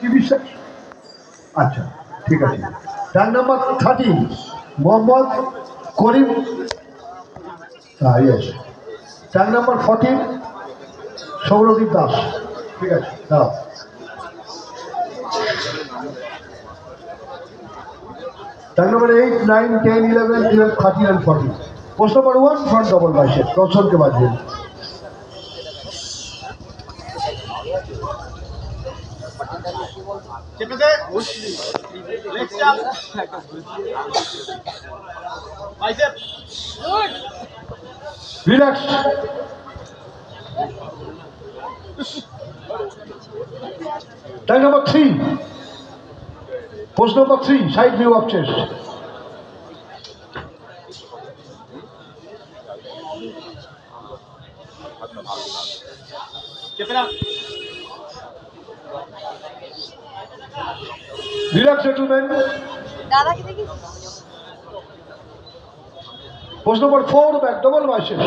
কি বিশ্বাস? আচ্ছা ঠিক আছে। Tag number 13 Mohammad Karim. হ্যাঁ yes. Tag number 14 Souradip Das. ঠিক আছে দাঁড়াও। Tag number 8, 9, 10, 11, 12, 13 and 14। Pose number 1 front double bicep. দর্শনকে বাজবেন। Relax. Tag number 3 pose number 3 side view of chest. Relax gentleman. Pose number 4 back double bicep.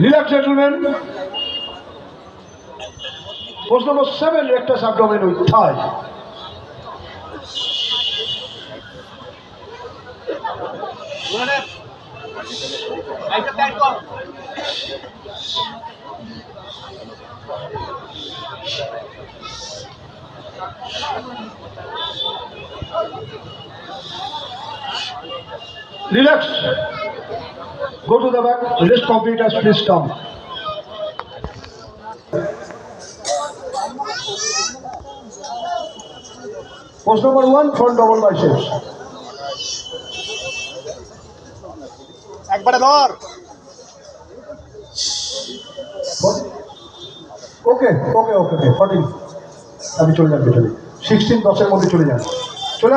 Relax gentleman. Pose number 7 rectus abdomen with thigh. Relax. Go to the back. Rest complete as please come. Post number 1 front double biceps. একবারে ধর। ওকে ওকে ওকে 14 আমি চলে যান পেছনে। 16 10 এর মধ্যে চলে যান। চলে